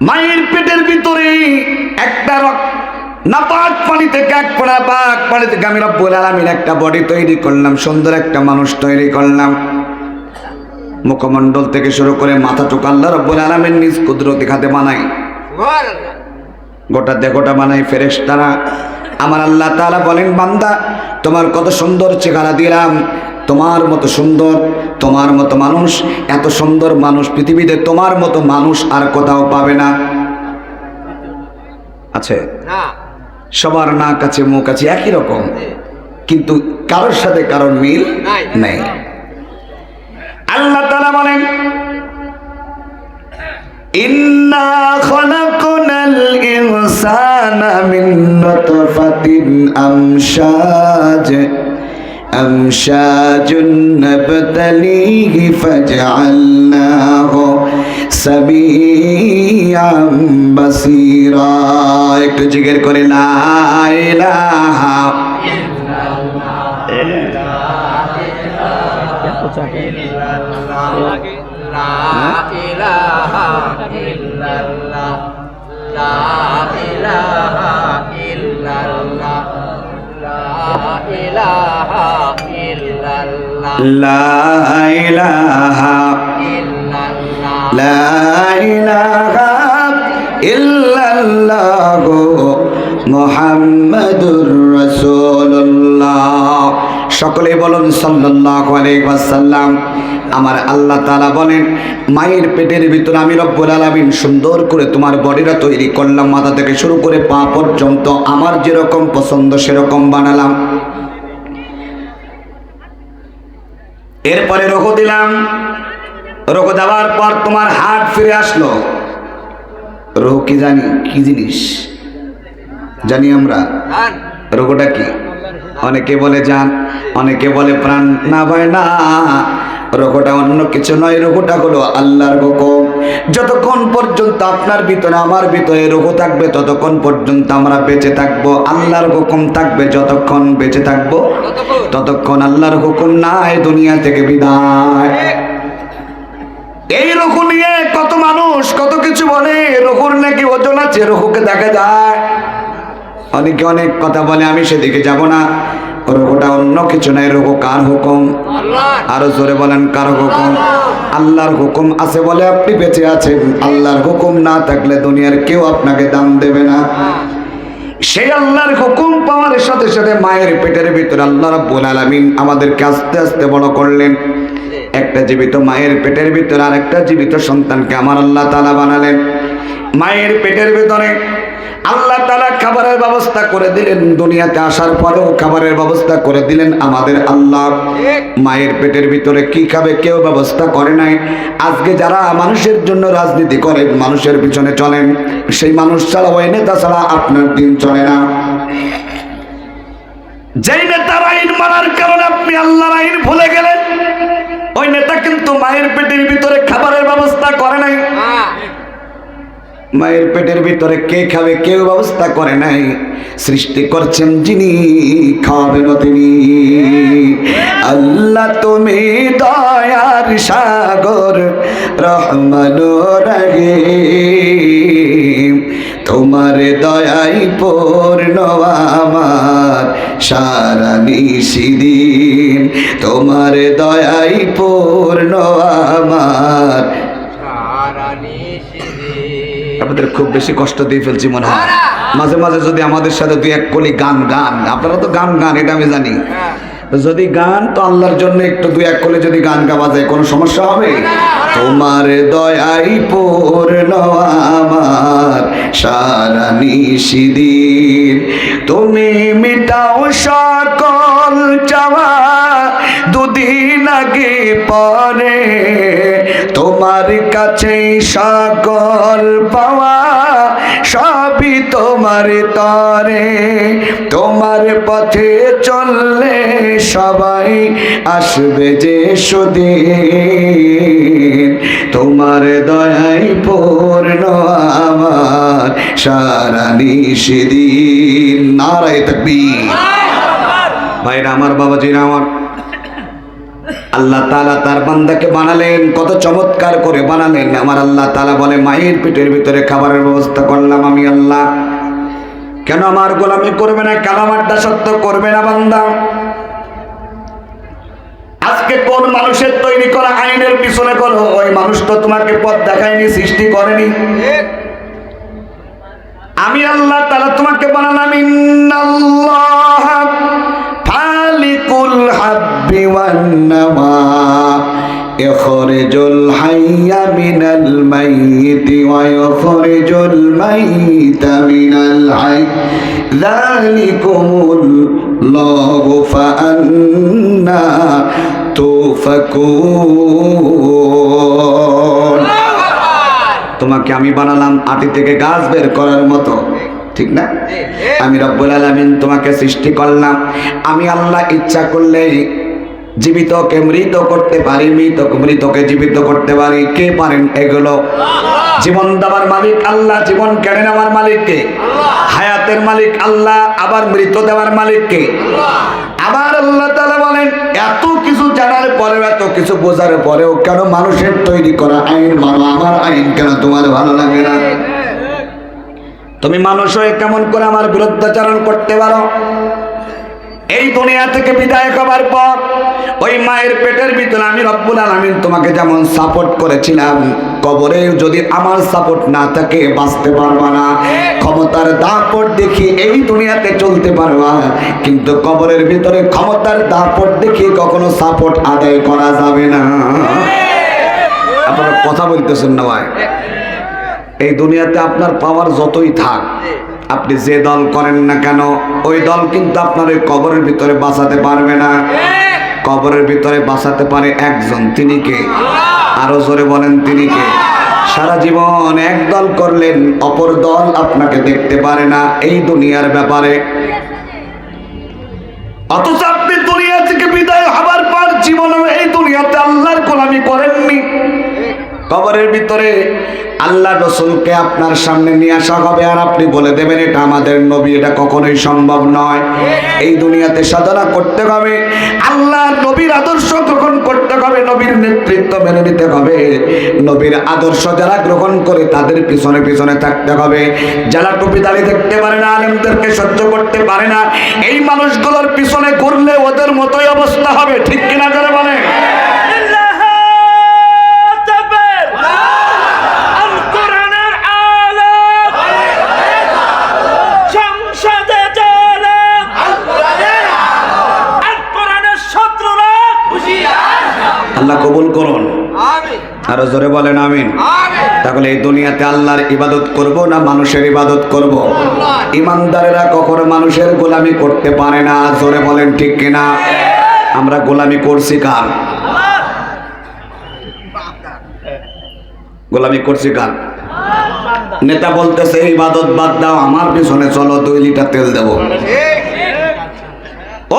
মায়ের পেটের ভিতরে একটা নাপাক পানি থেকে এক ফোঁটা পাক পানি থেকে আমি রব্বুল আলামিন একটা বডি তৈরি করলাম, সুন্দর একটা মানুষ তৈরি করলাম। মুখমণ্ডল থেকে শুরু করে মাথাটুকু আল্লাহ রব্বুল আলামিন নিজ কুদরতি হাতে বানাই, গোটা দেহটা বানাই ফেরেশতারা। আমার আল্লাহ তাআলা বলেন, বান্দা তোমার কত সুন্দর চেহারা দিলাম, তোমার মতো সুন্দর, তোমার মতো মানুষ, এত সুন্দর মানুষ পৃথিবীতে তোমার মতো মানুষ আর কোথাও পাবে না। আছে সবার নাক আছে, মুখ আছে, একই রকম, কিন্তু কারোর সাথে কারোর মিল নাই। আল্লাহ তাআলা বলেন, ইন্না খালাকনাল ইনসানা মিন নুতফাতিন আমশাজুন নাবতালিহি ফাজআলনাহু সামিআম বাসীরা। একটু জিকির করে লা ইলাহা মুহাম্মাদুর রাসূলুল্লাহ। সকলে বলুন সাল্লাল্লাহু আলাইহি ওয়াসাল্লাম। আমার আল্লাহ তাআলা বলেন, মায়ের পেটের ভিতরে আমি রব্বুল আলামিন সুন্দর করে তোমার বডিটা তৈরি করলাম, মাথা থেকে শুরু করে পা পর্যন্ত আমার যেরকম পছন্দ সেরকম বানালাম। এরপরে রোগ দিলাম, রোগ দেওয়ার পর তোমার হার্ট ফিরে আসলো। রোগ কি জানি, কি জিনিস জানি আমরা? রোগটা কি? অনেকে বলে জান, অনেকে বলে প্রাণ। না ভাই না, রোগটা অন্য কিছু নয়, রোগটা হলো আল্লাহর হুকুম। যতক্ষণ পর্যন্ত আপনার ভিতরে আমার ভিতরে রোগ থাকবে ততক্ষণ পর্যন্ত আমরা বেঁচে থাকবো। আল্লাহর হুকুম থাকবে, যতক্ষণ বেঁচে থাকবো ততক্ষণ আল্লাহর হুকুম নাই, দুনিয়া থেকে বিদায়। এই রোগ নিয়ে কত মানুষ কত কিছু বলে, রোগের নাকি ওজন আছে, রোগকে দেখা যায়। অনেকে অনেক কথা বলে, আমি সেদিকে যাব না। রোগটা অন্য কিছু নাই, রোগ কার হুকুম? আরো জোরে বলেন, কার হুকুম? আল্লাহর হুকুম আছে বলে আপনি বেঁচে আছেন। আল্লাহর হুকুম না থাকলে দুনিয়ার কেউ আপনাকে দাম দেবে না। সেই আল্লাহর হুকুম পাওয়ার সাথে সাথে মায়ের পেটের ভিতরে আল্লাহ রাব্বুল আলামিন আমাদেরকে আস্তে আস্তে বড় করলেন। একটা জীবিত মায়ের পেটের ভিতরে আর একটা জীবিত সন্তানকে আমার আল্লাহ তাআলা বানালেন। মায়ের পেটের ভিতরে আল্লাহ তাআলা খাবারের ব্যবস্থা করে দিলেন, দুনিয়াতে আসার পরেও খাবারের ব্যবস্থা করে দিলেন আমাদের আল্লাহ। মায়ের পেটের ভিতরে কি খাবে কেউ ব্যবস্থা করে নাই। আজকে যারা মানুষের জন্য রাজনীতি করেন, মানুষের পিছনে চলেন, সেই মানুষ ছাড়া, ওই নেতা ছাড়া আপনার দিন চলে না। যেই নেতার আইন মানার কারণে আপনি আল্লাহর আইন ভুলে গেলেন, ওই নেতা কিন্তু মায়ের পেটের ভিতরে খাবারের ব্যবস্থা করে নাই। মায়ের পেটের ভিতরে কে খাবে কেউ ব্যবস্থা করে নাই। সৃষ্টি করছেন যিনি, খাওয়াবেন তিনি। আল্লাহ তুমি দয়ার সাগর, রহমানুর রহিম, তোমার দয়াই পূর্ণ আমার সারা নিশিদিন, তোমার দয়াই পূর্ণ আমার। আপনাদের খুব বেশি কষ্ট দিয়ে ফেলছি মনে হয়। মাঝে মাঝে যদি আমাদের সাথে দুই এক কলি গান গান, আপনারা তো গান গান এটা আমি জানি, যদি গান তো আল্লাহর জন্য একটু দুই এক কলি যদি গান গাওয়া যায় কোনো সমস্যা হবে? তোমার দয়াই পূর্ণ আমার সারা নিশিদিন, তুমি মিটাও সকল চাওয়া দুদিন আগে পরে, তোমার কাছে সকল পাওয়া সবই তোমার তরে, তোমার পথে চললে সবাই আসবে যে সুদিন, তোমার দয়াই পূর্ণ আমার সারা নিশিদিন। নারায়ে তাকবীর। ভাইরা আমার, বাবাজিরা আমার, আল্লাহ তাআলা তার বান্দাকে বানালেন, কত চমৎকার করে বানালেন। আমার আল্লাহ তাআলা বলে, মায়ের পেটের ভিতরে খাবারের ব্যবস্থা করলাম আমি আল্লাহ। কেন আমার গোলামি করবে না? কেন আমার দাসত্ব করবে না বান্দা? আজকে কোন মানুষের তৈরি করা আইনের পিছনে করো, ওই মানুষ তো তোমাকে পথ দেখায়নি, সৃষ্টি করেনি। আমি আল্লাহ তাআলা তোমাকে বানালাম। ইন্নাল্লাহ ফালিকুল হাব্বি ওয়ান নাওয়া ইখরিজুল হাইয়া মিনাল মাইয়িতি ওয়া ইখরিজুল মাইয়িতা মিনাল হাইয়্যি যালিকুমুল্লাহু ফাআন্না তুফাকুন। তোমাকে আমি বানালাম আটি থেকে গাছ বের করার মতো, ঠিক না? আমি রব্বুল আলামিন তোমাকে সৃষ্টি করলাম। আমি আল্লাহ ইচ্ছা করলে জীবিতকে মৃত করতে পারি, মৃতকে জীবিত করতে পারি। কে পারেন এগুলো? জীবন দেওয়ার মালিক আল্লাহ, জীবন কেড়ে নেওয়ার মালিক কে? হায়াতের মালিক আল্লাহ, আবার মৃত দেওয়ার মালিক কে? আবার আল্লাহ তাআলা বলেন, এত কিছু জানার পরেও, এত কিছু বোঝার পরেও কেন মানুষের তৈরি করা আইন মানো? আমার আইন কেন তোমার ভালো লাগে না? তুমি মানুষ হয়ে কেমন করে আমার বিরুদ্ধাচরণ করতে পারো? এই দুনিয়া থেকে বিদায় হবার পর ওই মায়ের পেটের ভিতরে আমি রব্বুল আলামিন তোমাকে যেমন সাপোর্ট করেছিলাম, কবরে যদি আমার সাপোর্ট না থাকে বাঁচতে পারবা না। ক্ষমতার দাপট দেখি এই দুনিয়াতে চলতে পারবা, কিন্তু কবরের ভিতরে ক্ষমতার দাপট দেখি কখনো সাপোর্ট আদায় করা যাবে না। আপনারা কথা বলতেছেন না ভাই? এই দুনিয়াতে আপনার পাওয়ার যতই থাক, আপনি যে দল করেন না কেন, ওই দল কিন্তু আপনার ওই কবরের ভিতরে বাঁচাতে পারবে না। কবরের ভিতরে বাঁচাতে পারে একজন, তিনি কে? আরো জোরে বলেন, তিনি কে? সারা জীবন এক দল করলেন, অপর দল আপনাকে দেখতে পারে না এই দুনিয়ার ব্যাপারে। অথচ আপনি দুনিয়া থেকে বিদায় হবার পর জীবনে এই দুনিয়াতে আল্লাহর গোলামি করেননি। কবরের ভিতরে আল্লাহ রসুলকে আপনার সামনে নিয়ে আসা হবে, আর আপনি বলে দেবেন এটা আমাদের নবী। এটা কখনোই সম্ভব নয়। এই দুনিয়াতে সাধনা করতে হবে, আল্লাহর নবীর আদর্শ গ্রহণ করতে হবে, নবীর নেতৃত্ব মেনে নিতে হবে। নবীর আদর্শ যারা গ্রহণ করে তাদের পিছনে পিছনে থাকতে হবে। যারা টুপি দাঁড়িয়ে থাকতে পারে না, আলেমদেরকে সহ্য করতে পারে না, এই মানুষগুলোর পিছনে ঘুরলে ওদের মতোই অবস্থা হবে। ঠিক কিনা করে বলে? আল্লাহ কবুল করুন, আরো জোরে বলেন আমিন। তাহলে এই দুনিয়াতে আল্লাহর ইবাদত করব না মানুষের ইবাদত করব? ইমানদারেরা কখনো মানুষের গোলামি করতে পারে না। জোরে বলেন ঠিক কিনা? আমরা গোলামি করছি কার? গোলামি করছি কার? নেতা বলতেছে ইবাদত বাদ দাও, আমার পিছনে চলো, 2 লিটার তেল দেবো।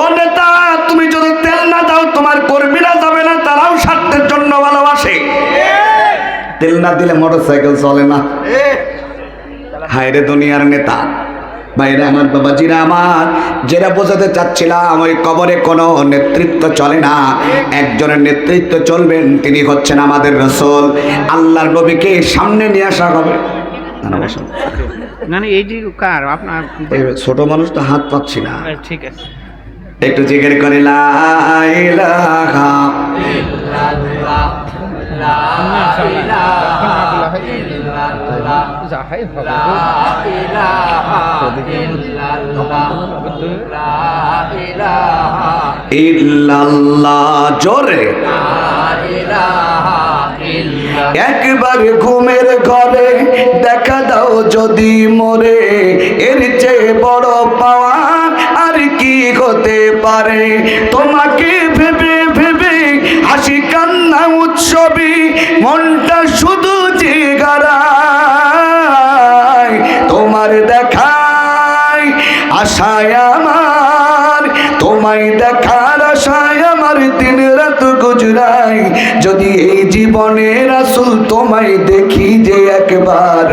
ও নেতা, তুমি যদি তেল না দাও তোমার কর্মীরা যাবে না, তারাও স্বার্থের জন্য ভালোবাসে। তেল না দিলে মোটরসাইকেল চলে না। হায় রে দুনিয়ার নেতা। বাইরে আমার বাবাজিরা, আমার যেটা বোঝাতে চাচ্ছিলাম, ওই কবরে কোনো নেতৃত্ব চলে না। একজনের নেতৃত্ব চলবেন, তিনি হচ্ছেন আমাদের রাসূল। আল্লাহর নবীকে সামনে নিয়ে আসা হবে। ছোট মানুষ তো হাত পাচ্ছি না, ঠিক আছে, একটু জিকির করে লা ইলাহা ইল্লাল্লাহ, লা ইলাহা ইল্লাল্লাহ, লা ইলাহা ইল্লাল্লাহ, লা ইলাহা ইল্লাল্লাহ। জোরে লা ইলাহা ইল্লাল্লাহ। একবার ঘুমের ঘরে দেখা দাও যদি মোরে, এর চেয়ে বড় পাওয়া আর কি হতে পারে? তোমাকে ভেবে ভেবে হাসি কান্না উৎসবী মনটা শুধু জিগারায়, তোমার দেখায় আশায় আমার, তোমায় দেখার আশায় আমার দিন রাত গুজরায়। টুকরাই, যদি এই জীবনে রাসূল তোমায় দেখি যে একবার,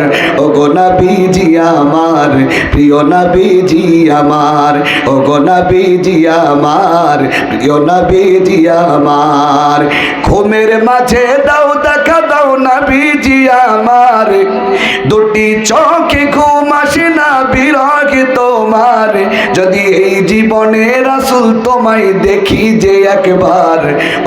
ওগো নবীজি আমার, প্রিয় নবীজি আমার, ওগো নবীজি আমার, প্রিয় নবীজি আমার, ঘুমের মাঝে দাও দেখা দাও নবীজি আমার, দুটি চোখে ঘুম আসে না বিরহ তোমার, যদি এই জীবনে রাসূল তোমায় দেখি যে একবার,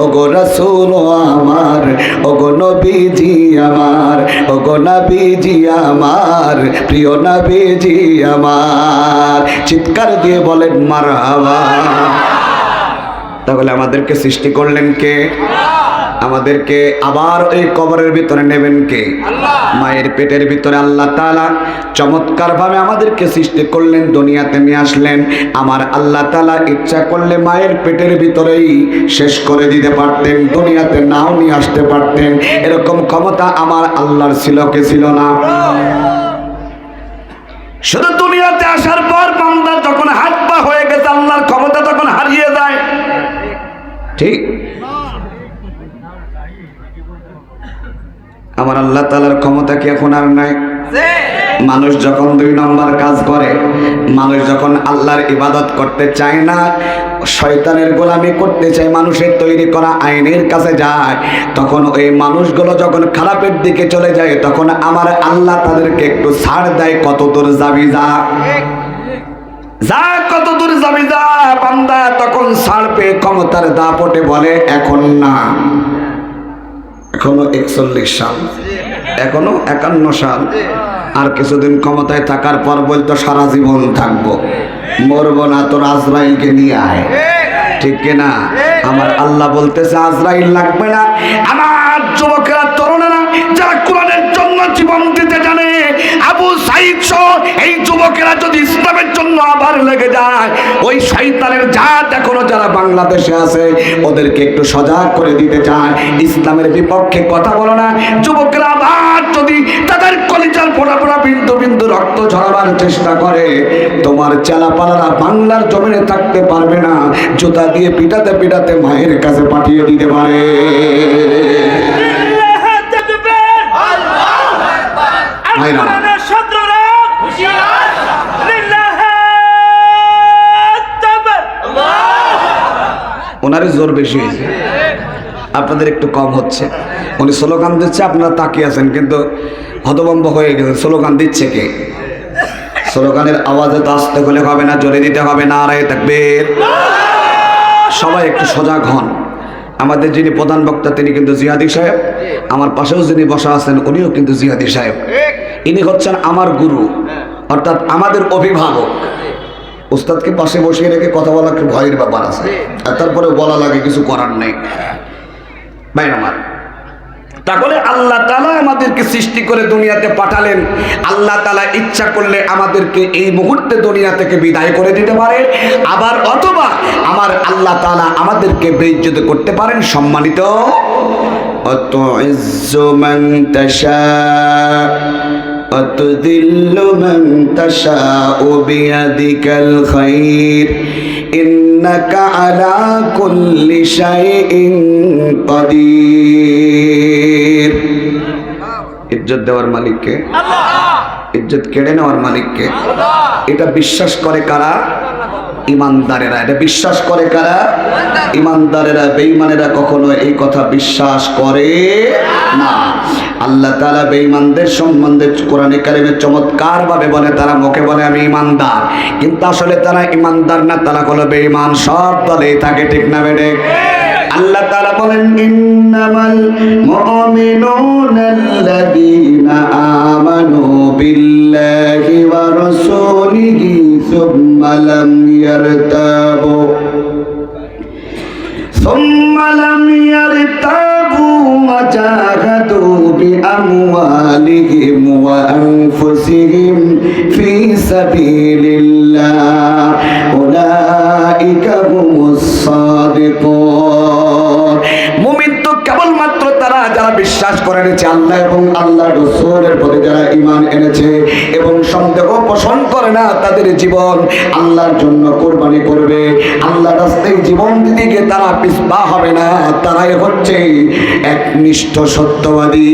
ওগো রাসূল আমার, ওগো নবীজি আমার, ওগো নবীজি আমার, প্রিয় নবীজি আমার, চিৎকার দিয়ে বলেন মারহাবা। তাহলে আমাদেরকে সৃষ্টি করলেন কে? আমাদেরকে আবার এই কবরের ভিতরে নেবেন কে? মায়ের পেটের ভিতরে আল্লাহ তাআলা চমৎকার ভাবে আমাদেরকে সৃষ্টি করলেন, দুনিয়াতে নিয়ে আসলেন। আমার আল্লাহ তাআলা ইচ্ছা করলে মায়ের পেটের ভিতরেই শেষ করে দিতে পারতেন, দুনিয়াতে নাও নিয়ে আসতে পারতেন। এরকম ক্ষমতা আমার আল্লাহর ছিল কি ছিল না? শুধু দুনিয়াতে আসার পর বান্দা যখন হাত পা হয়ে গেছে, আল্লাহর ক্ষমতা তখন হারিয়ে যায়। ঠিক আমার আল্লাহ তাআলার ক্ষমতা কি এখন আর নাই? মানুষ যখন 2 নম্বর কাজ করে, মানুষ যখন আল্লাহর ইবাদত করতে চায় না, শয়তানের গোলামি করতে চায়, মানুষের তৈরি করা আইনের কাছে যায়, তখন ওই মানুষগুলো যখন খারাপের দিকে চলে যায়, তখন আমার আল্লাহ তাদেরকে একটু ছাড় দেয়, কত দূর যাবি যা, যা কত দূর যাবি যা। বান্দা তখন ছাড় পেয়ে ক্ষমতার দাপটে বলে এখন না, এখনো 41 সাল, এখনো 51 সাল, আর কিছুদিন ক্ষমতায় থাকার পর বলতো সারা জীবন থাকবো, মরবো না, তোর আজরাইলকে নিয়ে আয়। ঠিক কিনা? আমার আল্লাহ বলতেছে আজরাইল লাগবে না। আমার যুবকেরা, তরুণেরা যারা কোরআনের জন্য জীবন দিতে জানে, আবু সাঈদ সহ এই যুবকেরা যদি ইসলামের জন্য আবার লেগে যায়, ওই শয়তানের জাত এখনো যারা বাংলাদেশে আছে ওদেরকে একটু সজাগ করে দিতে চায়, ইসলামের বিপক্ষে কথা বলো না। যুবকেরা আবার যদি তাদের কলিজার ফোঁটা ফোঁটা বিন্দু বিন্দু রক্ত ঝরাবার চেষ্টা করে, তোমার চেলাপালারা বাংলার জমিনে থাকতে পারবে না, জুতা দিয়ে পিটাতে পিটাতে মায়ের কাছে পাঠিয়ে দিতে পারে। ওনারই জোর বেশি হয়েছে, আপনাদের একটু কম হচ্ছে। উনি স্লোগান দিচ্ছে, আপনারা তাকিয়ে আছেন, কিন্তু হতভম্ব হয়ে গেছে। স্লোগান দিচ্ছে কে? স্লোগানের আওয়াজে তো আসতে হলে হবে না, জোরে দিতে হবে, নারায়ে তাকবীর। সবাই একটু সজাগ হন। আমাদের যিনি প্রধান বক্তা তিনি কিন্তু জিহাদি সাহেব, আমার পাশেও যিনি বসা আছেন উনিও কিন্তু জিহাদি সাহেব। ইনি হচ্ছেন আমার গুরু, অর্থাৎ আমাদের অভিভাবক। উস্তাদকে পাশে বসিয়ে রেখে কথা বলা একটু ভয়ের ব্যাপার আছে, আর তারপরে বলা লাগে, কিছু করার নেই। ভাই আমার, তাহলে আল্লাহ তাআলা আমাদেরকে সৃষ্টি করে দুনিয়াতে পাঠালেন। আল্লাহ তাআলা ইচ্ছা করলে আমাদেরকে এই মুহূর্তে দুনিয়া থেকে বিদায় করে দিতে পারে, আবার অথবা আমার আল্লাহ তাআলা আমাদেরকে বেইজ্জত করতে পারেন, সম্মানিত। আতুইজ্জু মান তাশা আতুযিল্লু মান তাশাউ বিয়াদিকাল খায়র ইন্নাকা আলা কুল্লি শাইইন কাদির। ইজ্জত দেওয়ার মালিক কে? আল্লাহ। ইজ্জত কেড়ে নেওয়ার মালিক কে? আল্লাহ। এটা বিশ্বাস করে কারা? ইমানদারেরা। এটা বিশ্বাস করে কারা? ইমানদারেরা। বেঈমানেরা কখনো এই কথা বিশ্বাস করে না। আল্লাহ তাআলা বেঈমানদের সম্বন্ধে কোরআনে কারিমে চমৎকার ভাবে বলে, তারা মুখে বলে আমি ইমানদার, কিন্তু আসলে তারা ইমানদার না, তারা হলো বেঈমান। সব দলেই থাকে, ঠিক না বেঠিক? আল্লাহ তাআলা বলেন ইন্নামাল মুমিনুনাল্লাযীনা আমানু বিল্লাহি ওয়া রাসূলিহি সুম্মা লাম ইয়ারতাবু ওয়া জাহাদু বিআমওয়ালিহিম ওয়া আনফুসিহিম ফি সাবিলিল্লাহ উলাইকা হুমুস সাদিকুন। মুমিন তো কেবলমাত্র তারা যারা বিশ্বাস করেন এনেছে, আল্লাহ এবং আল্লাহ রাসূলের প্রতি যারা ঈমান এনেছে এবং সন্দেহ পোষণ করে না, তাদের জীবন আল্লাহর জন্য কোরবানি করবে, আল্লাহর রাস্তায় জীবন দিকে তারা পিছপা হবে না, তারাই হচ্ছে একনিষ্ঠ সত্যবাদী।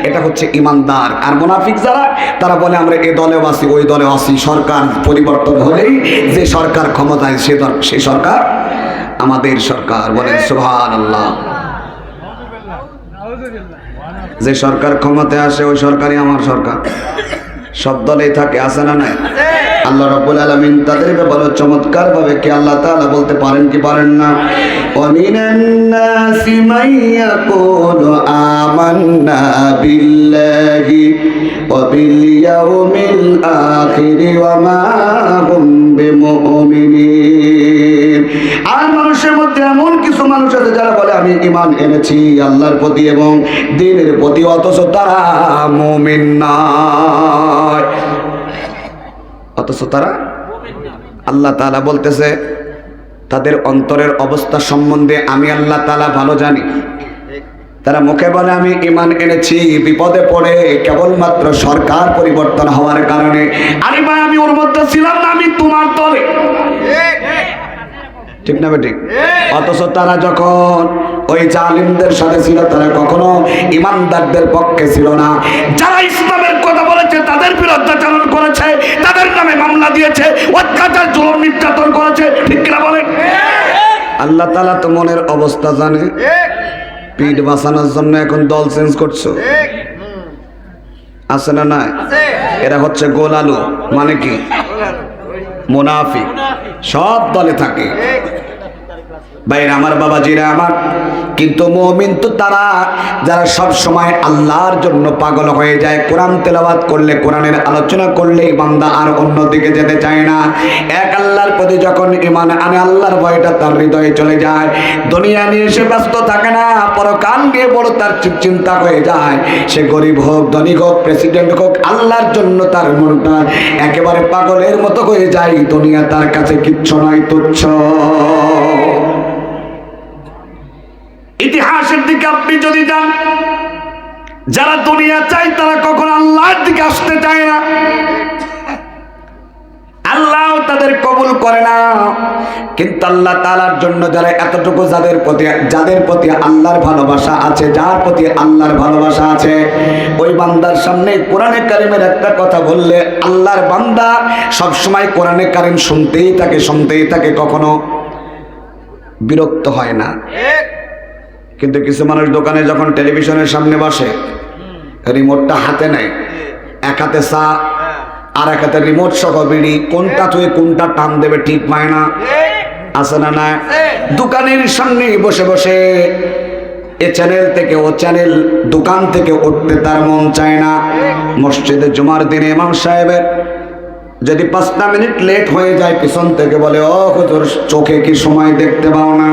এটা হচ্ছে ইমানদার। আর মুনাফিক যারা, তারা বলে আমরা এ দলে আছি ওই দলে আছি, সরকার পরিবর্তন হলেই যে সরকার ক্ষমতায় সে সরকার আমাদের সরকার। বলেন সুবহানাল্লাহ। যে সরকার ক্ষমতায় আসে ওই সরকারই আমার সরকার। সব দলেই থাকে, আছে না নাই? আল্লাহ রাব্বুল আলামিন তাদের ব্যাপারে চমৎকার ভাবে কি আল্লাহ তাআলা বলতে পারেন কি পারেন না? ওয়া মিনান নাসি মান ইয়াকুলু আমান্না বিল্লাহি ওয়া বিল ইয়াউমিল আখির ওয়া মা হুম বিমুমিনিন। আর মানুষের মধ্যে এমন কিছু মানুষ আছে যারা বলে আমি ঈমান এনেছি আল্লাহর প্রতি এবং দ্বীনের প্রতি, অথচ তারা মুমিন নয়। অথচ তারা, আল্লাহ তাআলা বলতেছে তাদের অন্তরের অবস্থা সম্বন্ধে আমি আল্লাহ তাআলা ভালো জানি। তারা মুখে বলে আমি ঈমান এনেছি, বিপদে পড়ে কেবলমাত্র সরকার পরিবর্তন হওয়ার কারণে, আরে ভাই আমি ওর মধ্যে ছিলাম না, আমি তোমার দলে, ঠিক না বেঠিক? অথচ তারা যখন ওই জালিমদের সাথে ছিল তারা কখনো ইমানদারদের পক্ষে ছিল না। যারা ইসলামের কথা বলেছে তাদের বিরুদ্ধে আচরণ করেছে, তাদের নামে মামলা দিয়েছে, অত্যাচার জুলুম নির্যাতন করেছে, ঠিক কিনা বলেন? আল্লাহ তাআলা তো মনের অবস্থা জানে। পিঠ বাঁচানোর জন্য এখন দল চেঞ্জ করছো, আছে না নাই? এরা হচ্ছে গোল আলু, মানে কি মুনাফিক, সব দলে থাকে। ভাই আমার বাবাজিরা আমার, কিন্তু মুমিন তো তারা যারা সব সময় আল্লাহর জন্য পাগল হয়ে যায়। কোরআন তেলাওয়াত করলে, কোরআনের আলোচনা করলে বান্দা আর অন্যদিকে যেতে চায় না। এক আল্লাহর প্রতি যখন ঈমান আনে, আল্লাহর ভয়টা তার হৃদয়ে চলে যায়। দুনিয়া নিয়ে সে ব্যস্ত থাকে না, পরকাল নিয়ে বড় তার চিন্তা হয়ে যায়। সে গরিব হোক, ধনী হোক, প্রেসিডেন্ট হোক, আল্লাহর জন্য তার মনটা একেবারে পাগলের মতো হয়ে যায়। দুনিয়া তার কাছে কিচ্ছু নয়, তুচ্ছ। ইতিহাসের দিকে আপনি যদি যান, যারা দুনিয়া চায় তারা কখনো আল্লাহর দিকে আসতে চায় না, আল্লাহ তাদের কবুল করে না। কিন্তু আল্লাহ তাআলার জন্য যারা এতটুকু যাদের প্রতি আল্লাহর ভালোবাসা আছে, যার প্রতি আল্লাহর ভালোবাসা আছে, ওই বান্দার সামনে কোরআনে কারিমের একটা কথা বললে আল্লাহর বান্দা সবসময় কোরআনে কারিম শুনতেই থাকে, কখনো বিরক্ত হয় না। কিন্তু কিছু মানুষ দোকানে যখন টেলিভিশনের সামনে বসে, রিমোটটা হাতে নেয়, এক হাতে চা আর এক হাতে রিমোট সহ বিড়ি, কোনটা তুই কোনটা টান দেবে ঠিক পায় না, আছে না না? দোকানের সামনে বসে বসে এ চ্যানেল থেকে ও চ্যানেল, দোকান থেকে উঠতে তার মন চায় না। মসজিদে জুমার দিনে ইমাম সাহেবের যদি 5টা মিনিট লেট হয়ে যায়, পিছন থেকে বলে ও হুজুর চোখে কি সময় দেখতে পাও না?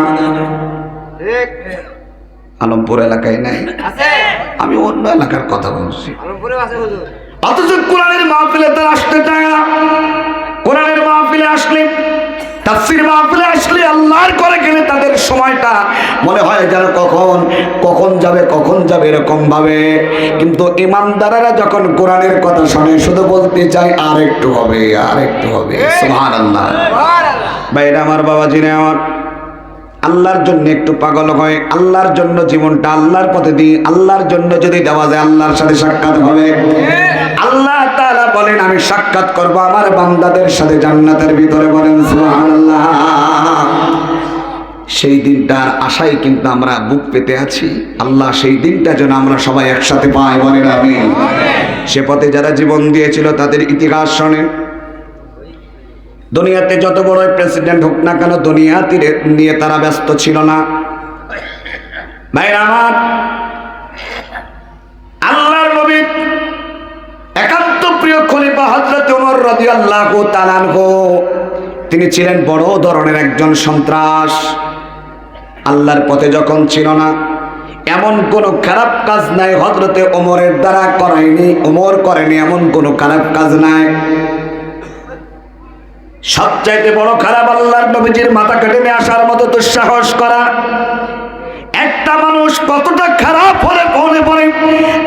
আলমপুর এলাকায় নাই, আমি অন্য এলাকার কথা বলছি। অথচ কোরআনের মাহফিলে তারা আসতে চায় না। কোরআনের মাহফিলে আসলে, তাফসীর মাহফিলে আসলে, আল্লাহর করে গেলে তাদের সময়টা মনে হয় যেন কখন যাবে এরকম ভাবে। কিন্তু ইমানদারেরা যখন কোরআনের কথা শুনে শুধু বলতে চায় আর একটু হবে, সুবহানাল্লাহ। ভাইরা আমার, বাবাজিরা আমার, আল্লাহর জন্য একটু পাগল হয়, আল্লাহর জন্য জীবনটা আল্লাহর পথে দিই, আল্লাহর জন্য যদি দেওয়া যায় আল্লাহর সাথে সাক্ষাৎ হবে। আল্লাহ তাআলা বলেন আমি সাক্ষাৎ করব আমার বান্দাদের সাথে জান্নাতের ভিতরে, বলেন সুবহানাল্লাহ। সেই দিনটার আশায় কিন্তু আমরা বুক পেতে আছি। আল্লাহ সেই দিনটা যেন আমরা সবাই একসাথে পাই, বলেন আমিন। সে পথে যারা জীবন দিয়েছিল তাদের ইতিহাস শোনেন। দুনিয়াতে যত বড় প্রেসিডেন্ট হোক না কেন, দুনিয়া নিয়ে তারা ব্যস্ত ছিল না। ভাইরা আমার, আল্লাহর নবী একান্ত প্রিয় খলিফা হযরত ওমর রাদিয়াল্লাহু তাআলা আনহু, তিনি ছিলেন বড় ধরনের একজন সন্ত্রাস। আল্লাহর পথে যখন ছিল না, এমন কোন খারাপ কাজ নাই হযরতে ওমরের দ্বারা ওমর করেনি, এমন কোন খারাপ কাজ নাই। সবচাইতে বড় খারাপ আল্লাহর নবীজির মাথা কেটে নিয়ে আসার মতো দুঃসাহস করা। একটা মানুষ কতটা খারাপ হলে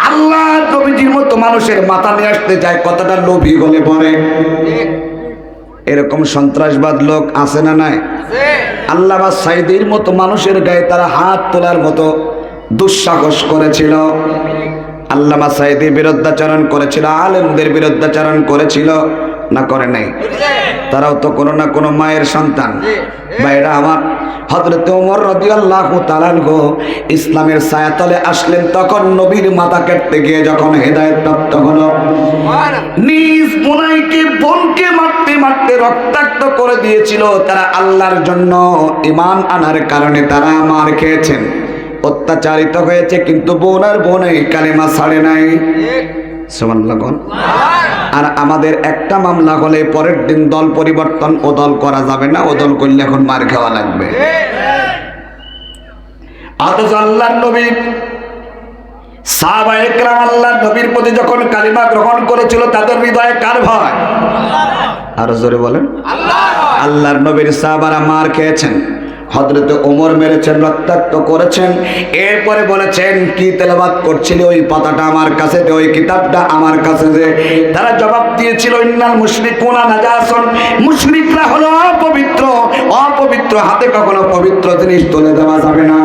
আল্লাহ নবীজির মতো মানুষের মাথা নিয়ে আসতে চায়, কতটা লোভী হলে পরে। এরকম সন্ত্রাসবাদ লোক আছে না নাই? আল্লামা সাঈদীর মতো মানুষের গায়ে তারা হাত তোলার মতো দুঃসাহস করেছিল। আল্লামা সাঈদী বিরুদ্ধাচরণ করেছিল, আলেমদের বিরুদ্ধাচরণ করেছিল না করে নাই? তারাও তো কোনো না কোনো মায়ের সন্তান। ভাইরা আমার, হযরত ওমর রাদিয়াল্লাহু তাআলা আনহু ইসলামের ছায়াতলে আসলেন, তখন নবীর মাথা কাটতে গিয়ে যখন হেদায়েত প্রাপ্ত হলো, নিজ বোনকে মারতে মারতে রক্তাক্ত করে দিয়েছিল। তারা আল্লাহর জন্য ঈমান আনার কারণে তারা মার খেয়েছেন, অত্যাচারিত হয়েছে, কিন্তু বোনার বোনে কালেমা ছাড়ে নাই। সুবহানাল্লাহ। আর আমাদের একটা মামলা হলে পরের দিন দল পরিবর্তন, ও দল করা যাবে না, ও দল করলে এখন মার খাওয়া লাগবে। অথচ আল্লাহর নবী সাহাবায়ে কেরাম আল্লাহর নবীর প্রতি যখন কালিমা গ্রহণ করেছিল, তাদের হৃদয়ে কার ভয়? আরো জোরে বলেন। আল্লাহর নবীর সাহাবারা মার খেয়েছেন, হযরত ওমর মেরেছেন, রক্তাক্ত করেছেন। এরপরে বলেছেন, কি তেলাওয়াত করছিলে ওই পাতাটা আমার কাছে দে, ওই কিতাবটা আমার কাছে দে। তারা জবাব দিয়েছিল, ইন্নাল মুশরিকুনা নাজাসুন, মুশরিকরা হলো অপবিত্র, অপবিত্র হাতে কখনো পবিত্র জিনিস তুলে দেওয়া যাবে না।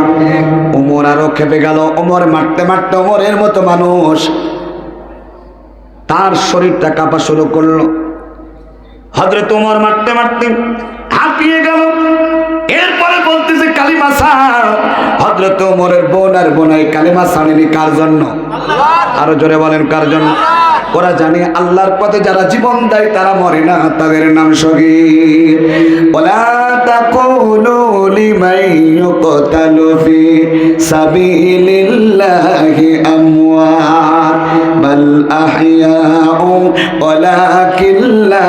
ওমর আরো খেপে গেল। ওমর মারতে মারতে, ওমরের মতো মানুষ তার শরীরটা কাঁপা শুরু করলো। হযরত ওমর মারতে মারতে হাঁপিয়ে গেল। এরপরে বলতেছে, কালিমা ছাড়। হযরত ওমরের বোন আর বোনাই কালিমা ছাড়েনি, কার জন্য? আরো জোরে বলেন, কার জন্য? ওরা জানে আল্লাহর পথে যারা জীবন দেয় তারা মরে না, তাদের নাম শহীদ। ওয়ালা তাকুলু লিমান ইউকতালু ফি সাবিলিল্লাহি আমওয়াত বাল আহইয়াউ ওয়ালাকিন লা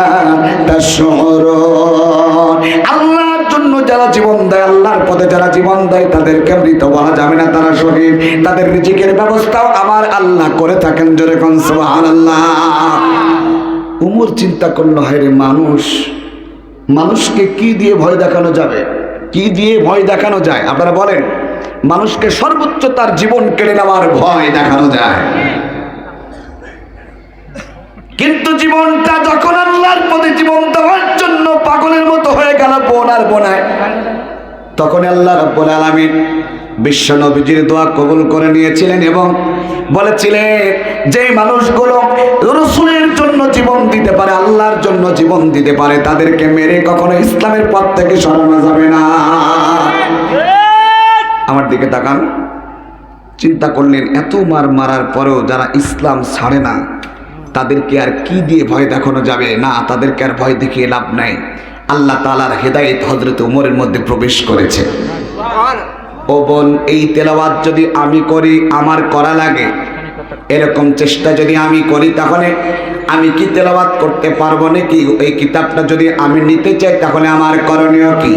তাশউরুন। আল্লাহর জন্য যারা জীবন দেয়, আল্লাহর পথে যারা জীবন দেয়, তাদেরকে মৃত বলা যাবে না, তারা শহীদ। তাদের রিজিকের ব্যবস্থাও আমার আল্লাহ করে থাকেন। জোরে কোন সুবহানাল্লাহ। উমর চিন্তা করলো, হায় রে মানুষ, মানুষকে কি দিয়ে ভয় দেখানো যাবে? কি দিয়ে ভয় দেখানো যায়? আপনারা বলেন। মানুষকে সর্বোচ্চ তার জীবন কেড়ে নেওয়ার ভয় দেখানো যায়, কিন্তু জীবনটা যখন আল্লাহর পথে জীবন দেওয়ার জন্য পাগলের মতো হয়ে গেল বোন আর বোনায়, তখন আল্লাহ রাব্বুল আলামিন বিশ্ব নবীজির দোয়া কবুল করে নিয়েছিলেন এবং বলেছিলেন, যে মানুষগুলো রাসূলের জন্য জীবন দিতে পারে, আল্লাহর জন্য জীবন দিতে পারে, তাদেরকে মেরে কখনো ইসলামের পথ থেকে সরানো যাবে না। আমার দিকে তাকান। চিন্তা করলেন, এত মারার পরেও যারা ইসলাম ছাড়ে না, তাদেরকে আর কি দিয়ে ভয় দেখানো যাবে? না, তাদেরকে আর ভয় দেখিয়ে লাভ নাই। আল্লাহ তাআলার হেদায়েত হযরত ওমরের মধ্যে প্রবেশ করেছে। ও বোন, এই তেলাওয়াত যদি আমি করি, আমার করা লাগে, এরকম চেষ্টা যদি আমি করি, তাহলে আমি কি তেলাওয়াত করতে পারবো নাকি? এই কিতাবটা যদি আমি নিতে চাই, তাহলে আমার করণীয় কি?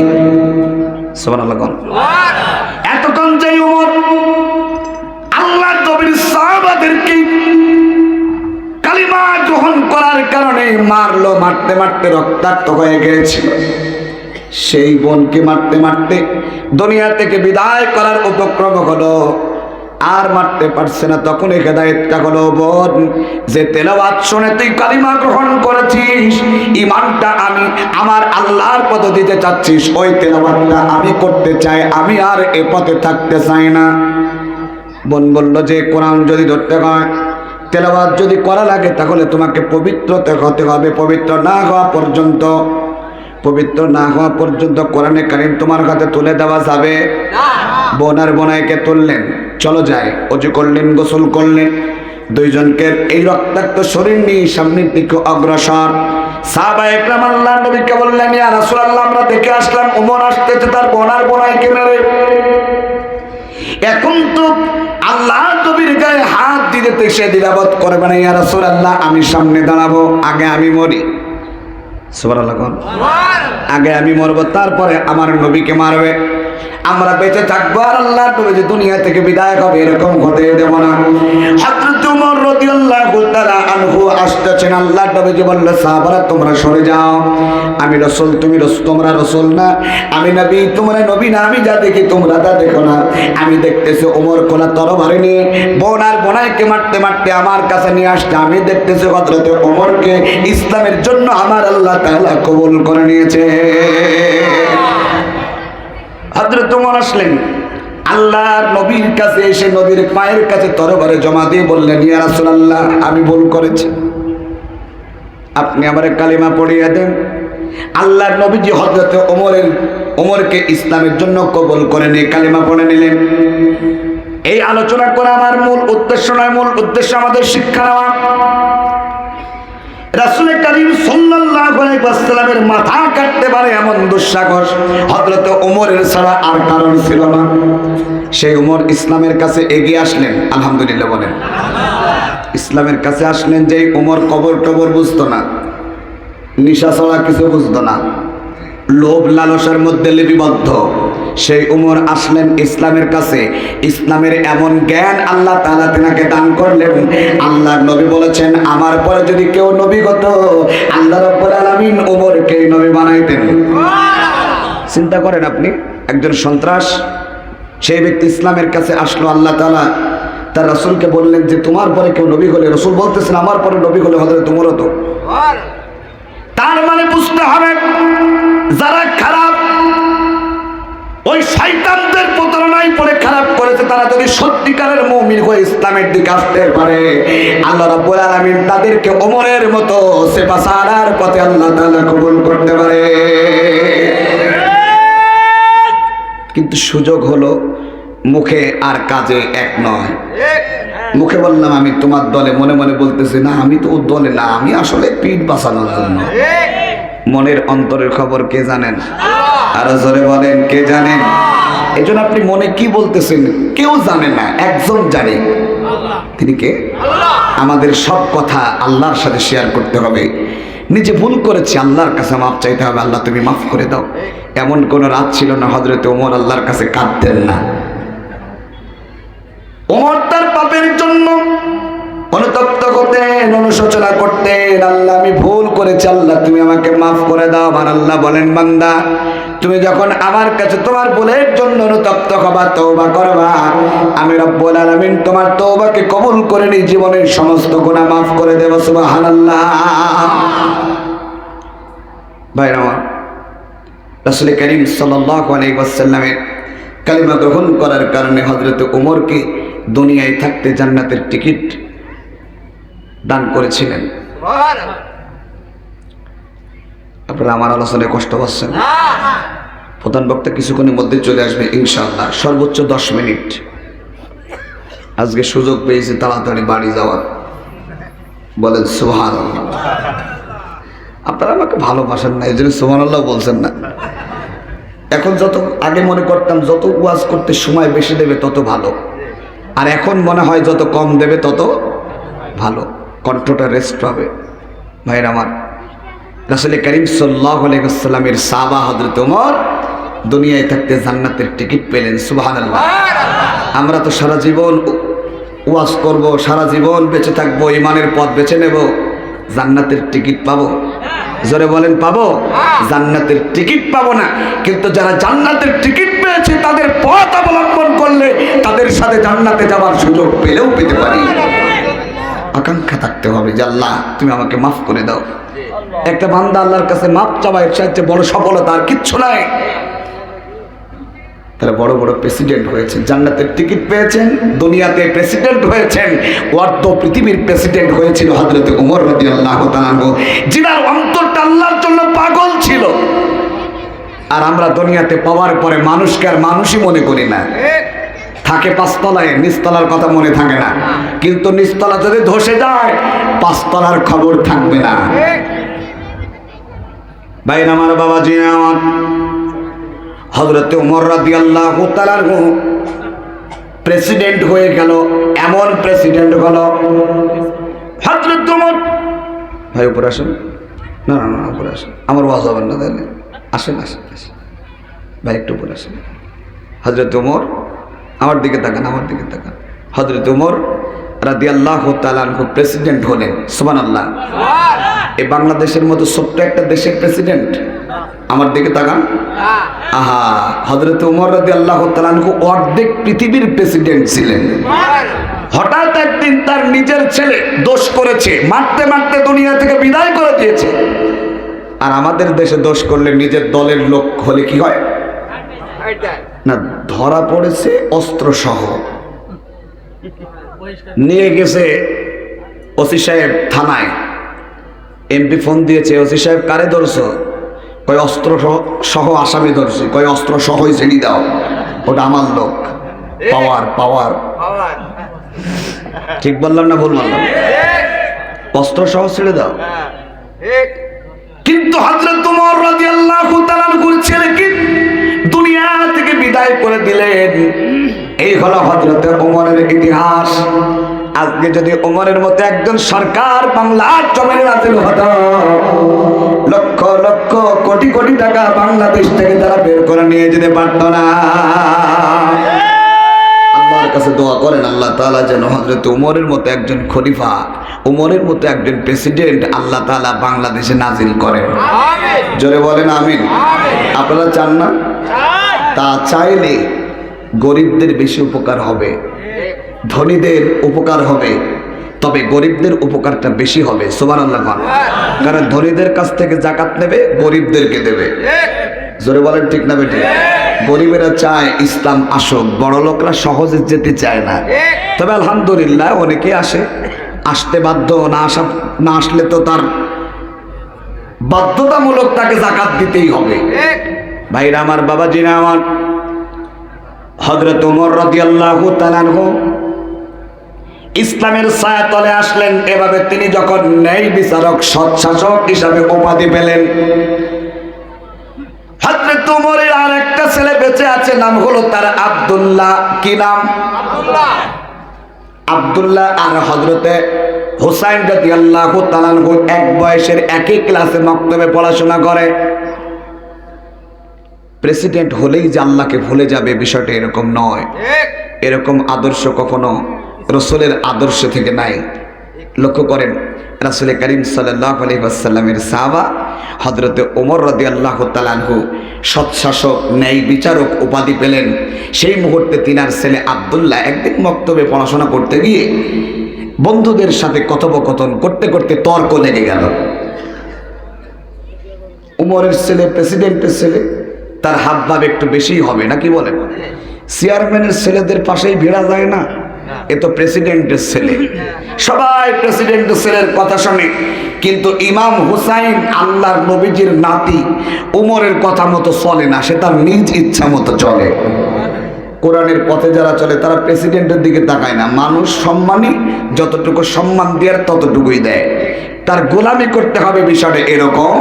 সুবহানাল্লাহ। এতক্ষণ যে ওমর আল্লাহর নবীর সাহাবাদেরকে কালিমা গ্রহণ করার কারণে মারলো, মারতে মারতে রক্তাক্ত হয়ে গিয়েছিল, সেই বোনকে মারতে মারতে দুনিয়া থেকে বিদায় করার উপক্রম হলো। আর মারতে পারছে না, তখন হেদায়েতটা হলো, বোন, যে তেলাওয়াত শুনে তুই কালিমা গ্রহণ করেছিস, ঈমানটা আমি আমার আল্লাহর পথে দিতে চাচ্ছিস, ওই তেলাওয়াতটা আমি করতে চাই, আমি আর এ পথে থাকতে চাই না। বোন বলল যে কোরআন যদি ধরতে হয়, তেলাওয়াত যদি করা লাগে, তাহলে তোমাকে পবিত্র হতে হবে। পবিত্র না হওয়া পর্যন্ত, পবিত্র না হওয়া পর্যন্ত কোরআনে কারীম তোমার হাতে তুলে দেওয়া যাবে না। বোন আর বোনাইকে তুললেন, চলো যাই। অজু করলেন, গোসল করলেন, দুইজনকে এই রক্তাক্ত শরীর নিয়ে সামনের দিকে অগ্রসর। সাহাবায়ে কেরাম আল্লাহর নবীকে বললেন, ইয়া রাসূলুল্লাহ, আমরা দেখে আসলাম ওমর আসতেছে তার বোন আর বোনাইকে মেরে। এখন তো আল্লাহ নবীর গায়ে হাত দিতে সে দ্বিধাবোধ করবে না। ইয়া রাসূলুল্লাহ, আমি সামনে দাঁড়াবো, আগে আমি মরি। সুবহানাল্লাহ। আগে আমি মরবো, তারপরে আমার নবীকে মারবে। আমরা বেঁচে থাকবো আর আল্লাহ নবী যে দুনিয়া থেকে বিদায় হবে, এরকম হতে দেব না। হযরত ওমর রাদিয়াল্লাহু তাআলা আনহু আসতেছেন। আল্লাহ নবীজি বলল, সাহাবারা তোমরা সরে যাও, আমি রাসূল, তুমি রাসূল, তোমরা রাসূল না, আমি নবী, তোমরা নবী না, আমি যা দেখি তোমরা তা দেখো না। আমি দেখতেছি ওমর কোলা তরবারি নিয়ে বোনার বোনাইকে মারতে মারতে আমার কাছে নিয়ে আসছে। আমি দেখতেছি হযরত ওমরকে ইসলামের জন্য আমার আল্লাহ তাআলা কবুল করে নিয়েছে। হযরত ওমর আসলেন, আল্লাহর নবীর কাছে এসে নবীর পায়ের কাছে তরবারি জমা দিয়ে বললেন, ইয়া রাসূলুল্লাহ, আমি ভুল করেছি, আপনি আমারে কালিমা পড়িয়ে দেন। আল্লাহর নবীজি হযরত ওমরকে ইসলামের জন্য কবুল করে নিয়ে কালিমা পড়ে নিলেন। এই আলোচনা করা আমার মূল উদ্দেশ্য নয়, মূল উদ্দেশ্য আমাদের শিক্ষা নেওয়া। রাসূল করিম সাল্লাল্লাহু আলাইহি ওয়াসাল্লামের মাথা কাটতে পারে এমন দুঃসাহস হযরত ওমরের ছাড়া আর কারণ ছিল না। সেই ওমর ইসলামের কাছে এগিয়ে আসলেন, আলহামদুলিল্লাহ বলেন। ইসলামের কাছে আসলেন যে ওমর কবর টবর বুঝতো না, নিশা ছাড়া কিছু বুঝতো না, লোভ লালসার মধ্যে লিপিবদ্ধ। সেই উমর আসলেন ইসলামের কাছে। ইসলামের এমন জ্ঞান আল্লাহ তাআলা তাকে দান করলেন। আল্লাহর নবী বলেছেন, আমার পরে যদি কেউ নবী হতো, আল্লাহ রাব্বুল আলামিন ওমরকে নবী বানাইতেন। চিন্তা করেন আপনি, একজন সন্ত্রাস, সেই ব্যক্তি ইসলামের কাছে আসলো। আল্লাহ তাআলা তার রাসূলকে বললেন যে তোমার পরে কেউ নবী হলে, রাসূল বলতেছেন আমার পরে নবী হলে হযরত ওমর হতো। তার মানে বুঝতে হবে, যারা খারাপ, ওই শয়তানদের প্রতারণায় পড়ে খারাপ করেছে, তারা যদি সত্যিকারের মুমিন হয়ে ইসলামের দিকে আসতে পারে, আল্লাহ রাব্বুল আলামিন তাদেরকে ওমরের মতো সেপাসারার পথে আল্লাহ তাআলা কবুল করতে পারে। কিন্তু সুযোগ হলো মুখে আর কাজে এক নয়। মুখে বললাম আমি তোমার দলে, মনে মনে বলতেছি না আমি তো ওর দলে না, আমি আসলে পিঠ বাঁচানোর জন্য। মনের অন্তরের খবর কে জানেন? আরো জোরে বলেন, কে জানেন? এই জন্য আপনি মনে কি বলতেছেন কেউ জানে না, একজন জানে, তিনি কে? আমাদের সব কথা আল্লাহর সাথে শেয়ার করতে হবে। নিজে ভুল করেছি, আল্লাহর কাছে মাফ চাইতে হবে, আল্লাহ তুমি মাফ করে দাও। এমন কোন রাত ছিল না হযরত ওমর আল্লাহর কাছে কাঁদতেন না। ওমর তার পাপের জন্য অনুতপ্ত করতেন, অনুশোচনা করতেন, আল্লাহ আমি ভুল করেছি, আল্লাহ তুমি আমাকে মাফ করে দাও। আমার আল্লাহ বলেন, বান্দা তুমি যখন আমার কাছে তোমার ভুলের জন্য অনুতপ্ত হবা, তওবা করবা, আমি রব্বুল আলামিন তোমার তওবাকে কবুল করে নিয়ে জীবনের সমস্ত গুনাহ মাফ করে দেব। সুবহানাল্লাহ। ভাইরা আমার, রাসূল করিম সাল্লাল্লাহু আলাইহি ওয়াসাল্লামের কালিমা গ্রহণ করার কারণে হযরত ওমরকে দুনিয়ায় থাকতে জান্নাতের টিকিট দান করেছিলেন। আপনারা আমার আলোচনায় কষ্ট পাচ্ছেন? প্রধান বক্তা কিছুক্ষণের মধ্যে চলে আসবে ইনশাআল্লাহ, সর্বোচ্চ 10 মিনিট। আজকে সুযোগ পেয়েছি তাড়াতাড়ি বাড়ি যাওয়ার। বলেন সুবহানাল্লাহ। আপনারা আমাকে ভালোবাসেন না, এই জন্য সুবহানাল্লাহ বলছেন না। এখন যত আগে মনে করতাম যত ওয়াজ করতে সময় বেশি দেবে তত ভালো, আর এখন মনে হয় যত কম দেবে তত ভালো, কণ্ঠটা রেস্ট হবে। ভাইরা আমার, রাসূল করিম সাল্লাল্লাহু আলাইহি ওয়াসাল্লামের সাহাবা হযরত ওমর দুনিয়ায় থাকতে জান্নাতের টিকিট পেলেন। সুবহানাল্লাহ। আমরা তো সারা জীবন ওয়াজ করব, সারা জীবন বেঁচে থাকবো, ঈমানের পথ বেছে নেব, জান্নাতের টিকিট পাবো? জোরে বলেন, পাবো? জান্নাতের টিকিট পাবো না, কিন্তু যারা জান্নাতের টিকিট পেয়েছে তাদের পথ অবলম্বন করলে তাদের সাথে জান্নাতে যাওয়ার সুযোগ পেলেও পেতে পারি। আকাঙ্ক্ষা থাকতে হবে যে আল্লাহ তুমি আমাকে মাফ করে দাও। একটা বান্দা আল্লাহর কাছে মাফ চাওয়া, এর চাইতে বড় সফলতা আর কিচ্ছু নাই। তারা বড় বড় প্রেসিডেন্ট হয়েছেন, জান্নাতের টিকিট পেয়েছেন, দুনিয়াতে প্রেসিডেন্ট হয়েছেন, অর্ধ পৃথিবীর প্রেসিডেন্ট হয়েছিল হযরত ওমর রাদিয়াল্লাহু তাআলা আনহু, যিনার অন্তরটা আল্লাহর জন্য পাগল ছিল। আর আমরা দুনিয়াতে পাওয়ার পরে মানুষকে আর মানুষই মনে করি না। থাকে পাঁচতলায়, নিচতলার কথা মনে থাকে না, কিন্তু নিচতলা যদি ধসে যায় পাঁচতলার খবর থাকবে না। ভাই আমার, বাবাজি আমার, হযরত ওমর রাদিয়াল্লাহু তাআলা প্রেসিডেন্ট হয়ে গেল। এমন প্রেসিডেন্ট হলো হযরত ওমর। ভাই উপরে আসেন। না না না, উপরে আসেন, আমার ওয়াজ হবে না তাহলে। আসেন আসেন আসেন ভাই, একটু উপরে আসেন। হযরত ওমর, আমার দিকে তাকান, আমার দিকে তাকান। হযরত ওমর রাদিয়াল্লাহু তাআলা আনহু প্রেসিডেন্ট হলেন। সুবহানাল্লাহ। এই বাংলাদেশের মতো ছোট্ট একটা দেশের প্রেসিডেন্ট। আমার দিকে তাকান। আহা, হযরত ওমর রাদিয়াল্লাহু তাআলা আনহু অর্ধেক পৃথিবীর প্রেসিডেন্ট ছিলেন। হঠাৎ একদিন তার নিজের ছেলে দোষ করেছে, মারতে মারতে দুনিয়া থেকে বিদায় করে দিয়েছে। আর আমাদের দেশে দোষ করলে নিজের দলের লোক হলে কি হয় না, ধরা পড়েছে অস্ত্র সহ, নিয়ে গেছে ওসি সাহেব থানায়। এমপি ফোন দিয়েছে, ওসি সাহেব কারে ধরছো? কয় অস্ত্র সহ আসামি ধরছি। কয় অস্ত্র সহই ছেড়ে দাও, ওটা আমার লোক। পাওয়ার পাওয়ার, ঠিক বললাম না ভুল বললাম? অস্ত্র সহ ছেড়ে দাও। কিন্তু হযরত ওমর রাদিয়াল্লাহু তাআলা আনহুর ছেলেকে দুনিয়া থেকে বিদায় করে দিলেন। এই হলো হযরত ওমরের ইতিহাস। আজকে যদি ওমরের মতো একজন সরকার বাংলার জমিনে নাজিল হতো, লক্ষ লক্ষ কোটি কোটি টাকা বাংলাদেশ থেকে তারা বের করে নিয়ে যেতে পারতো না। আল্লাহর কাছে দোয়া করেন আল্লাহ তাআলা যেন হযরত ওমরের মতো একজন খলিফা, ওমরের মতো একজন প্রেসিডেন্ট আল্লাহ তাআলা বাংলাদেশে নাজিল করেন। আমিন। জোরে বলেন আমিন। আপনারা চান না? তা চাইলে গরিবদের বেশি উপকার হবে, ধনীদের উপকার হবে, তবে গরিবদের উপকারটা বেশি হবে। সুবহানাল্লাহ। কারণ ধনীদের কাছ থেকে যাকাত নেবে, গরিবদেরকে দেবে। জোরে বলেন ঠিক না বেটি? গরিবেরা চায় ইসলাম আসুক, বড় লোকরা সহজে যেতে চায় না। তবে আলহামদুলিল্লাহ অনেকে আসে, আসতে বাধ্য, না আসলে তো তার বাধ্যতামূলক তাকে যাকাত দিতেই হবে। ভাইরা আমার, বাবাজিরা আমার, হযরত ওমর রাদিয়াল্লাহু তাআলা আনহু ইসলামের ছায়াতলে আসলেন। এভাবে তিনি যখন ন্যায় বিচারক, সৎ শাসক হিসাবে উপাধি পেলেন, হযরত ওমরের আর একটা ছেলে বেঁচে আছে, নাম হলো তার আব্দুল্লাহ। কি নাম? আব্দুল্লাহ। আর হযরতে হুসাইন রাদিয়াল্লাহু তাআলা আনহু এক বয়সের, একই ক্লাসে মক্তবে পড়াশোনা করে। প্রেসিডেন্ট হলেই যে আল্লাহকে ভুলে যাবে বিষয়টা এরকম নয়। এরকম আদর্শ কখনো রাসূলের আদর্শ থেকে নাই। লক্ষ্য করেন, রাসূল করিম সাল্লাল্লাহু আলাইহি ওয়াসাল্লামের সাহাবা হযরত ওমর রাদিয়াল্লাহু তাআলা আনহু সৎ শাসক, ন্যায় বিচারক উপাধি পেলেন। সেই মুহূর্তে তিনার ছেলে আব্দুল্লাহ একদিন মক্তবে পড়াশোনা করতে গিয়ে বন্ধুদের সাথে কথোপকথন করতে করতে তর্ক লেগে গেল। ওমরের ছেলে, প্রেসিডেন্টের ছেলে, তার হাবভাব একটু বেশিই হবে নাকি বলেন? চেয়ারম্যানের ছেলেদের পাশেই ভিড়া যায় না, এ তো প্রেসিডেন্টের ছেলে। সবাই প্রেসিডেন্টের ছেলের কথা শুনে, কিন্তু ইমাম হুসাইন আল্লাহর নবীজির নাতি, ওমরের কথা মতো চলে না, সে তার নিজ ইচ্ছা মতো চলে। কোরআনের পথে যারা চলে তারা প্রেসিডেন্টের দিকে তাকায় না। মানুষ সম্মানী, যতটুকু সম্মান দেওয়ার ততটুকুই দেয়। তার গোলামি করতে হবে বিষয়টা এরকম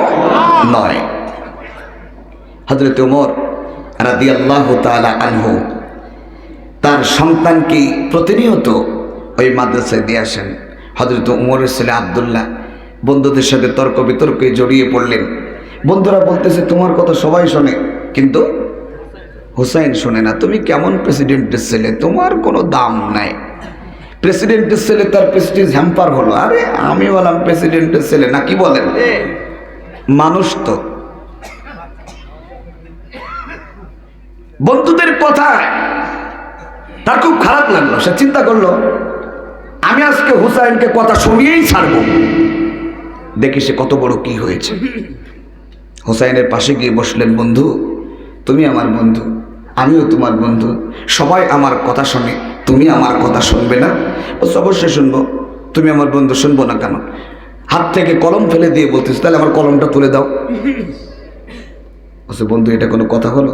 নয়। হযরত ওমর রাদিয়াল্লাহু তাআলা আনহু তার সন্তানকে প্রতিনিয়ত ওই মাদ্রাসায় দিয়ে আসেন। হযরত ওমরের ছেলে আব্দুল্লাহ বন্ধুদের সাথে তর্ক বিতর্কে জড়িয়ে পড়লেন। বন্ধুরা বলতেছে তোমার কথা সবাই শোনে, কিন্তু হুসাইন শোনে না। তুমি কেমন প্রেসিডেন্টের ছেলে, তোমার কোনো দাম নাই। প্রেসিডেন্টের ছেলে, তার প্রেস্টিজ হ্যাম্পার হলো। আরে আমি বললাম প্রেসিডেন্টের ছেলে না, কি বলেন? মানুষ তো। বন্ধুদের কথা তার খুব খারাপ লাগলো। সে চিন্তা করলো, আমি আজকে হুসাইনকে কথা শুনিয়েই ছাড়বো, দেখি সে কত বড় কি হয়েছে। হুসাইনের পাশে গিয়ে বসলেন। বন্ধু, তুমি আমার বন্ধু, আমিও তোমার বন্ধু, সবাই আমার কথা শোনে, তুমি আমার কথা শুনবে না? অবশ্যই শুনবো। তুমি আমার বন্ধু, শুনবো না কেন? হাত থেকে কলম ফেলে দিয়ে বলতেছ, তাহলে আমার কলমটা তুলে দাও। বন্ধু, এটা কোনো কথা হলো?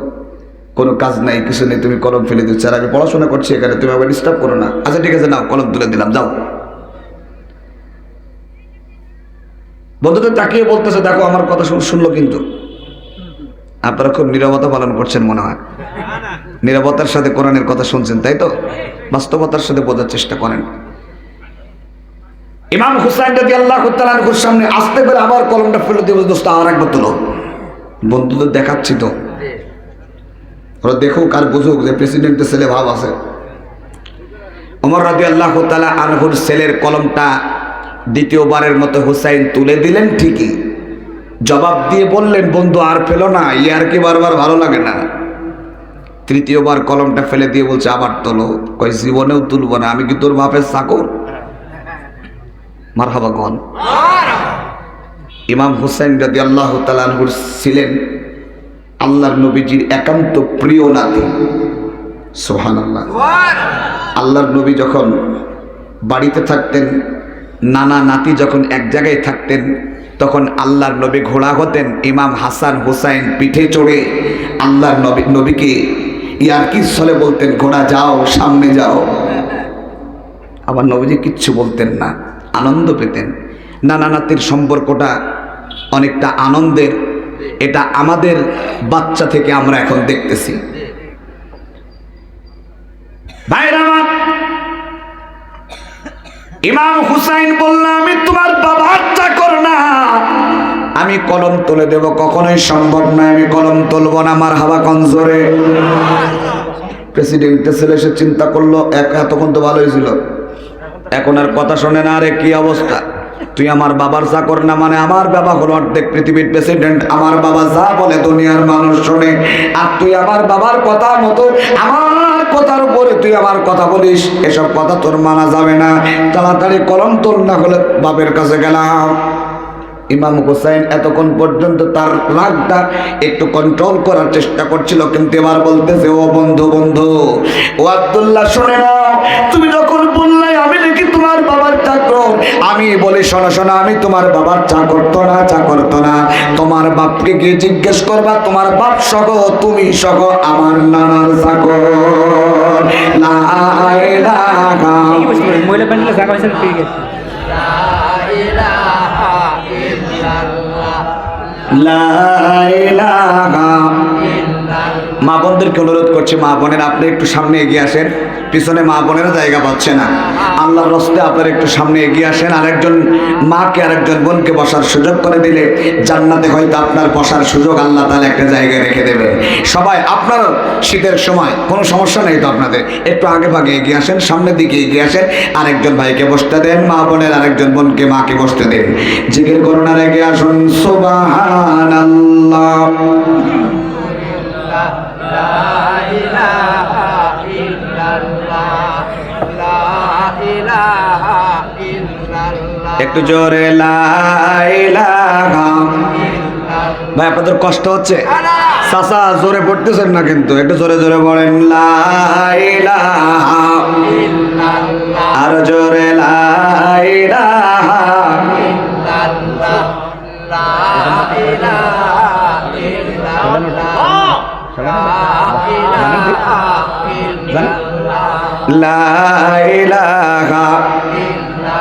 কোনো কাজ নাই, কিছু নেই, তুমি কলম ফেলে দিচ্ছ, আর আমি পড়াশোনা করছি এখানে, তুমি আবার ডিস্টার্ব করো না। আচ্ছা ঠিক আছে, নাও, কলম তুলে দিলাম, যাও। বন্ধুদের তাকিয়ে বলতেছে, দেখো আমার কথা শুনলো, কিন্তু আপনারা খুব নীরবতা পালন করছেন মনে হয়। নীরবতার সাথে কোরআনের কথা শুনছেন, তাই তো? বাস্তবতার সাথে বোঝার চেষ্টা করেন। ইমাম হুসাইন রাদিয়াল্লাহু তাআলা আনহুর সামনে আস্তে করে আবার কলমটা ফেলে দিয়ে বলল, দোস্ত আর একবার তোলো। বন্ধুদের দেখাচ্ছি তো, ওরা দেখুক আর বুঝুক যে প্রেসিডেন্টের ছেলে ভাব আছে। ওমর রাদিয়াল্লাহু তাআলা আনহুর ছেলের কলমটা দ্বিতীয়বারের মতো হুসাইন তুলে দিলেন ঠিকই, জবাব দিয়ে বললেন, বন্ধু আর ফেলো না, ইয়ার কি বারবার ভালো লাগে না। তৃতীয়বার কলমটা ফেলে দিয়ে বলছে, আবার তোলো। কই জীবনেও তুলব না, আমি কি তোর বাপের চাকর? মারহাবা কোন। ইমাম হুসাইন রাদিয়াল্লাহু তাআলা আনহু ছিলেন আল্লাহর নবীজির একান্ত প্রিয় নাতি। সুবহানাল্লাহ। আল্লাহর নবী যখন বাড়িতে থাকতেন, নানা নাতি যখন এক জায়গায় থাকতেন, তখন আল্লাহর নবী ঘোড়া হতেন, ইমাম হাসান হুসাইন পিঠে চড়ে আল্লাহর নবীকে ইয়ারকি ছলে বলতেন, ঘোড়া যাও, সামনে যাও। আমার নবীজি কিচ্ছু বলতেন না, আনন্দ পেতেন। নানা নাতির সম্পর্কটা অনেকটা আনন্দের। এটা আমাদের বাচ্চা থেকে আমরা এখন দেখতেছি। ভাইরা আমার, ইমাম হুসাইন বলল, আমি তোমার বাবার চাকর না, আমি কলম তুলে দেব। কখনোই সম্ভব নয়, আমি কলম তুলব না। মারহাবা কোন জোরে। প্রেসিডেন্টের ছেলে সে চিন্তা করলো, এতক্ষণ তো ভালোই ছিল, এখন আর কথা শোনে না। আরে কি অবস্থা, তুই আমার বাবার চাকর না, মানে আমার বাবা হলো অর্ধেক পৃথিবীর প্রেসিডেন্ট, আমার বাবা যা বলে দুনিয়ার মানুষ শোনে, আর তুই আমার বাবার কথা মতো আমার কথার উপরে তুই আমার কথা বলিস, এসব কথা তোর মানা যাবে না। তাড়াতাড়ি কলম তোল, না হলে বাপের কাছে গেলাম। ইমাম হুসাইন এতক্ষণ পর্যন্ত তার রাগটা একটু কন্ট্রোল করার চেষ্টা করছিল, কিন্তু এবার বলতেছে, ও বন্ধু, বন্ধু, ও আব্দুল্লাহ, শুনে নাও, তুমি যখন বললে আমি নাকি তোমার বাবার চাকর, আমি বলি, শোনো শোনো, আমি তোমার বাবার চাকর তো না, চাকর তো না। তোমার বাপকে গিয়ে জিজ্ঞেস করবা, তোমার বাপ সহ তুমি সহ আমার নানার চাকর। লা ইলাহা মহিলা প্যান্ডেলে জায়গা হয়েছে, ঠিক আছে। মা বোনদেরকে অনুরোধ করছি, মা বোনেরা আপনি একটু সামনে এগিয়ে আসেন, পিছনে মা বোনেরা জায়গা পাচ্ছে না। আল্লাহর রাস্তায় আপনারা একটু সামনে এগিয়ে আসেন। আরেকজন মাকে আরেকজন বোনকে বসার সুযোগ করে দিলে জান্নাতে হয়তো আপনার বসার সুযোগ আল্লাহ তাআলা একটা জায়গায় রেখে দেবে। সবাই আপনারও শীতের সময় কোনো সমস্যা নেই তো, আপনাদের একটু আগে ভাগে এগিয়ে আসেন, সামনের দিকে এগিয়ে আসেন। আরেকজন ভাইকে বসতে দেন, মা বোনের আরেকজন বোনকে মাকে বসতে দেন। জিকির করুন আর এগিয়ে আসুন। সুবহানাল্লাহ। একটু জোরে লা ইলাহা। ভাই আপনাদের কষ্ট হচ্ছে? চাচা জোরে পড়তেছেন না, কিন্তু একটু জোরে জোরে বলেন, লা ইলাহা, আর জোরে লা ইলাহা।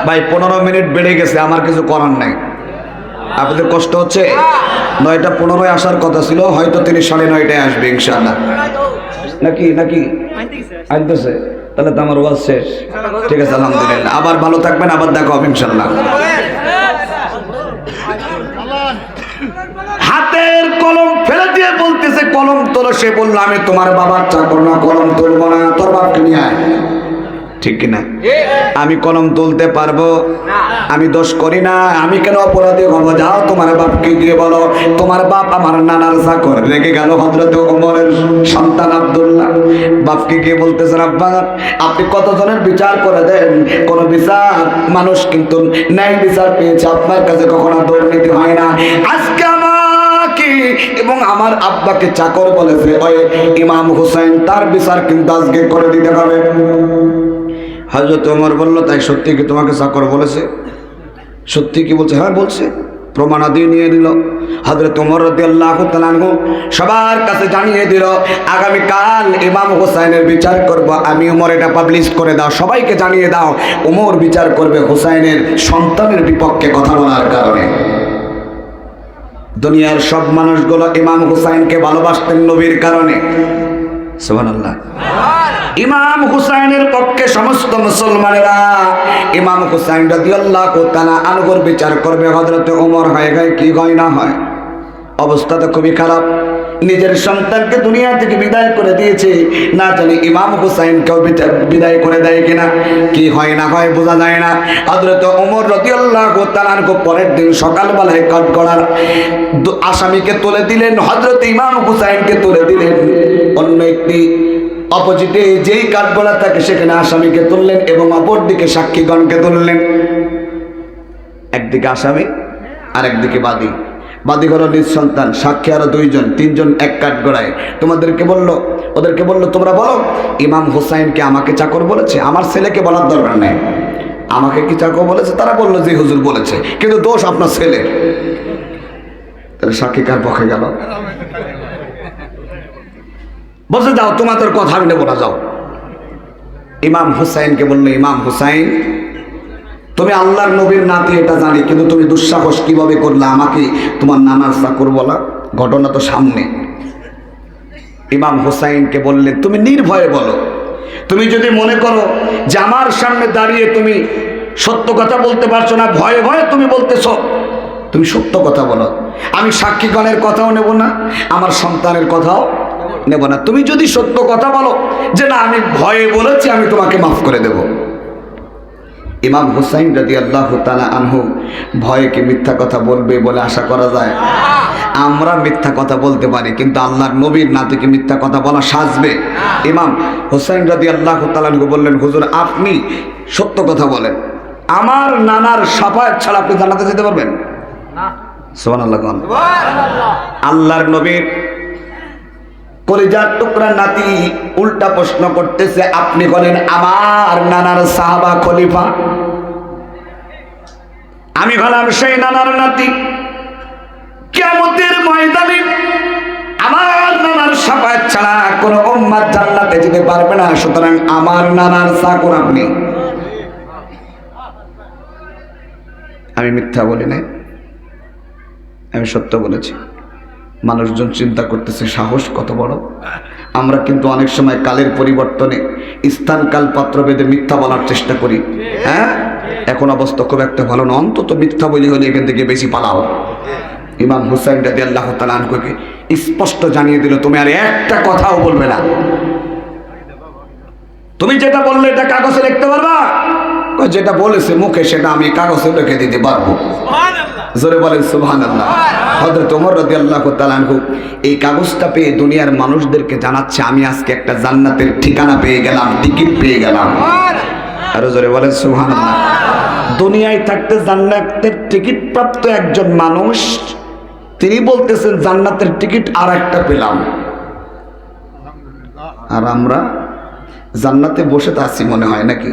ভাই 15 মিনিট বেড়ে গেছে, আমার কিছু করার নাই। আপনাদের কষ্ট হচ্ছে? 9:15 আসার কথা ছিল, হয়তো তিনি 9:30 আসবে ইনশাআল্লাহ। নাকি নাকি আনতেছে? তাহলে তো আমার ওয়াজ শেষ। ঠিক আছে, আলহামদুলিল্লাহ। আবার ভালো থাকবেন, আবার দেখা হবে ইনশাআল্লাহ। হাতের কলম ফেলে দিয়ে বলতেছে, কলম তোলো। সে বললো, আমি তোমার বাবার চাকর না, কলম তুলবো না। তোর বাপকে নিয়ে আয়, ঠিক কিনা? আমি কলম তুলতে পারবো? আমি দোষ করি না, আমি কেন অপরাধী হবো? যাও তোমার বাপকে গিয়ে বলো, তোমার বাপ আমার নানার চাকর। রেগে গেল হযরত ওমরের সন্তান আব্দুল্লাহ। বাপকে গিয়ে বলতেছেন, আব্বা, আপনি কতজনের বিচার করে দেন, কোন বিচার মানুষ কিন্তু ন্যায় বিচার পেয়েছে, আপনার কাছে কখনো দুর্নীতি হয় না। আজকে আমাকে এবং আমার আব্বাকে চাকর বলেছে, ওই ইমাম হুসাইন, তার বিচার কিন্তু আজকে করে দিতে হবে। হযরত ওমর বলল, তাই সত্যি কি তোমাকে চাকর বলেছে? সত্যি কি বলছে? হ্যাঁ বলছে। প্রমাণাদি নিয়ে নিল। হযরত ওমর রাদিয়াল্লাহু তাআলা আনহু সবার কাছে জানিয়ে দিল, আগামীকাল ইমাম হুসাইনের বিচার করব আমি। ওমর, এটা পাবলিশ করে দাও, সবাইকে জানিয়ে দাও, ওমর বিচার করবে হুসাইনের সন্তানের বিপক্ষে কথা বলার কারণে। দুনিয়ার সব মানুষগুলো ইমাম হুসাইনকে ভালোবাসতেন নবীর কারণে। সুবহানাল্লাহ। ইমাম হুসাইনের পক্ষে সমস্ত মুসলমানেরা ইমাম হুসাইন রাদিয়াল্লাহু তাআলা আনহুর বিচার করবে। হযরত ওমর হয় কি হয় না হয়, অবস্থা তো খুবই খারাপ। নিজের সন্তানকে দুনিয়া থেকে বিদায় করে দিয়েছে, না জানি ইমাম হুসাইনকেও বিদায় করে দেয় কিনা, কি হয় না হয় বোঝা যায় না। হযরত ওমর রাদিয়াল্লাহু তাআলা আনহু পরের দিন সকালবেলায় কাঠগড়ার আসামিকে তুলে দিলেন, হযরত ইমাম হুসাইনকে তুলে দিলেন। অন্য একটি অপোজিটে যেই কাঠগড়া থাকে সেখানে আসামিকে তুললেন এবং অপরদিকে সাক্ষীগণকে তুললেন। একদিকে আসামি আর একদিকে বাদী। বাদী হলো নিজ সন্তান, সাক্ষী আরো দুইজন, তিনজন এক কাঠগড়ায়। ওদেরকে বললো তোমরা বলো ইমাম হুসাইনকে আমাকে চাকর বলেছে? আমার ছেলেকে বলার দরকার নেই, আমাকে কি চাকর বলেছে? তারা বললো যে হুজুর বলেছে, কিন্তু দোষ আপনার ছেলে। তাহলে সাক্ষী কার পক্ষে গেল? বলছে যাও তোমাদের কথা আমি নেবো না, যাও। ইমাম হুসাইনকে বললো ইমাম হুসাইন, তুমি আল্লাহর নবীর নাতি এটা জানি, কিন্তু তুমি দুঃসাহস কিভাবে করলে আমাকে তোমার নানার চাকর বলা? ঘটনা তো সামনে। ইমাম হুসাইনকে বললেন তুমি নির্ভয়ে বলো, তুমি যদি মনে করো যে আমার সামনে দাঁড়িয়ে তুমি সত্য কথা বলতে পারছো না, ভয়ে ভয়ে তুমি বলতেছো, তুমি সত্য কথা বলো। আমি সাক্ষীগণের কথাও নেব না, আমার সন্তানের কথাও নেব না। তুমি যদি সত্য কথা বলো যে না আমি ভয়ে বলেছি, আমি তোমাকে মাফ করে দেব। ইমাম হুসাইন রাদিয়াল্লাহু তাআলা আনহু ভয়ে কি মিথ্যা কথা বলবে বলে আশা করা যায়? আমরা মিথ্যা কথা বলতে পারি, কিন্তু আল্লাহর নবীর নাতিকে মিথ্যা কথা বলা সাজবে? ইমাম হুসাইন রাদিয়াল্লাহু তাআলা আনহু বললেন হুজুর আপনি সত্য কথা বলেন, আমার নানার শাফায়াত ছাড়া আপনি জান্নাতে যেতে পারবেন না? সুবহানাল্লাহ। আল্লাহর নবীর কলিজার টুকরা নাতি উল্টা প্রশ্ন করতেছে, আপনি বলেন আমার নানার সাহাবা খলিফা, আমি হলাম সেই নানার নাতি, কিয়ামতের ময়দানে আমার নানার শাফায়াত ছাড়া কোন উম্মত জান্নাতে যেতে পারবে না, সুতরাং আমার নানার চাকর আপনি। আমি মিথ্যা বলি নাই, আমি সত্য বলেছি। মানুষজন চিন্তা করতেছে সাহস কত বড়। আমরা কিন্তু অনেক সময় কালের পরিবর্তনে স্থান কাল পাত্র ভেদে মিথ্যা বলার চেষ্টা করি। হ্যাঁ, এখন অবস্থা খুব একটা ভালো না, অন্তত মিথ্যা বলি হলে এখান থেকে বেশি পালাও। ইমাম হুসাইন রাদিয়াল্লাহু তাআলা আনহুকে স্পষ্ট জানিয়ে দিল তুমি আর একটা কথাও বলবে না, তুমি যেটা বললে এটা কাগজে লিখতে পারবা? যেটা বলেছে মুখে সেটা আমি কাগজে লিখে দিতে পারবো। জোরে বলেন সুবহানাল্লাহ। হযরত ওমর রাদিয়াল্লাহু তাআলা আনহু এই কাগজটা পেয়ে দুনিয়ার মানুষদেরকে জানাচ্ছে আমি আজকে একটা জান্নাতের ঠিকানা পেয়ে গেলাম, টিকিট পেয়ে গেলাম। আরো জোরে বলেন সুবহানাল্লাহ। দুনিয়ায় থাকতে জান্নাতের টিকিট প্রাপ্ত একজন মানুষ তিনি বলতেছেন জান্নাতের টিকিট আর একটা পেলাম। আর আমরা জান্নাতে বসে তো আছি মনে হয় নাকি?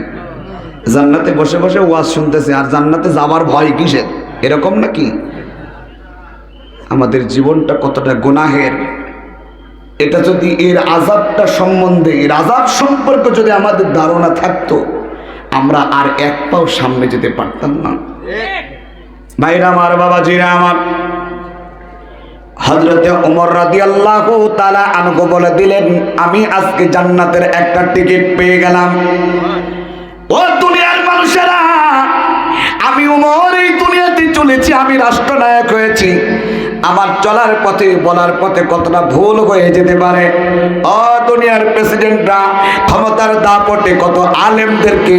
জান্নাতে বসে বসে ওয়াজ শুনতেছে, আর জান্নাতে যাবার ভয় কিসের? এরকম নাকি? আমাদের জীবনটা কতটা গুনাহের, এটা যদি এর আযাবটা সম্বন্ধে, এর আযাব সম্পর্কে যদি আমাদের ধারণা থাকতো, আমরা আর এক পাও সামনে যেতে পারতাম না। ভাইরা আমার, বাবাজিরা আমার, হযরতে ওমর রাদিয়াল্লাহু তাআলা আনহু বলে দিলেন আমি আজকে জান্নাতের একটা টিকিট পেয়ে গেলাম। ও দুনিয়ার মানুষেরা, আমি ওমর এই দুনিয়াতে চলেছি, আমি রাষ্ট্রনায়ক হয়েছি, আমার চলার পথে বলার পথে কতটা ভুল হয়ে যেতে পারে। ও দুনিয়ার প্রেসিডেন্টরা ক্ষমতার দাপটে কত আলেমদেরকে,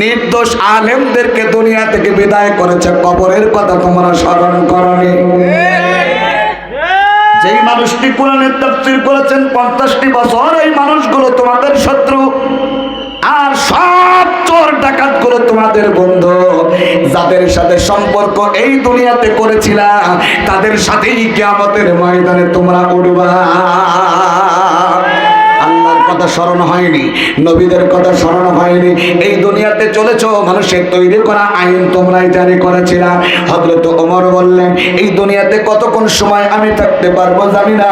নির্দোষ আলেমদেরকে দুনিয়া থেকে বিদায় করেছে, কবরের কথা তোমরা স্মরণ করনি? যেই মানুষটি কোরআনের তাফসীর করেছেন 50টি বছর, এই মানুষগুলো তোমাদের শত্রু, আর সব চোর ডাকাত গুলো তোমাদের বন্ধু। যাদের সাথে সম্পর্ক এই দুনিয়াতে করেছিলা তাদের সাথেই কিয়ামতের ময়দানে তোমরা উঠবা। আল্লাহর কথা স্মরণ হয়নি, নবীদের কথা স্মরণ হয়নি, এই দুনিয়াতে চলেছো, মানুষের তৈরি করা আইন তোমরাই জারি করেছিলা। হযরত ওমর বললেন এই দুনিয়াতে কতক্ষণ সময় আমি থাকতে পারবো জানি না,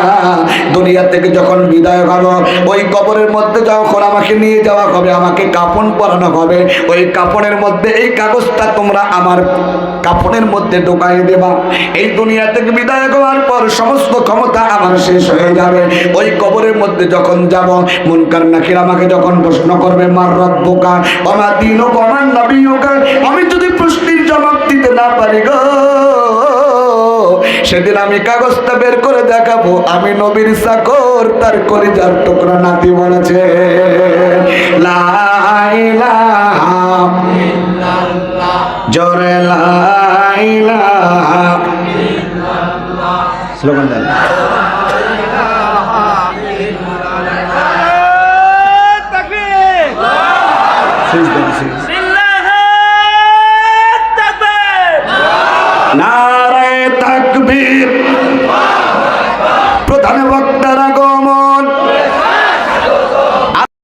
দুনিয়া থেকে যখন বিদায় হব ওই কবরের মধ্যে যখন আমাকে নিয়ে যাওয়া হবে, আমাকে কাফন পরানো হবে, ওই কাফনের মধ্যে এই কাগজটা তোমরা আমার কাফনের মধ্যে ঢুকাই দেবা। এই দুনিয়া থেকে বিদায় হওয়ার পর সমস্ত ক্ষমতা আমার শেষ হয়ে যাবে। ওই কবরের মধ্যে যখন যাব, মুনকার নাকির আমাকে যখন প্রশ্ন করবে মার রব্বুকা ওয়া মা দীনুকা ওয়া মান নাবিয়ুকা, আমি যদি প্রশ্নের জবাব দিতে না পারি গো, সেদিন আমি কাগজটা বের করে দেখাবো, আমি নবীর চাকর, তার কলিজার টুকরা নাতি বলেছে লা ইলাহা ইল্লাল্লাহ, জোরে লা ইলাহা ইল্লাল্লাহ, স্লোগান দেন। তাকবীর,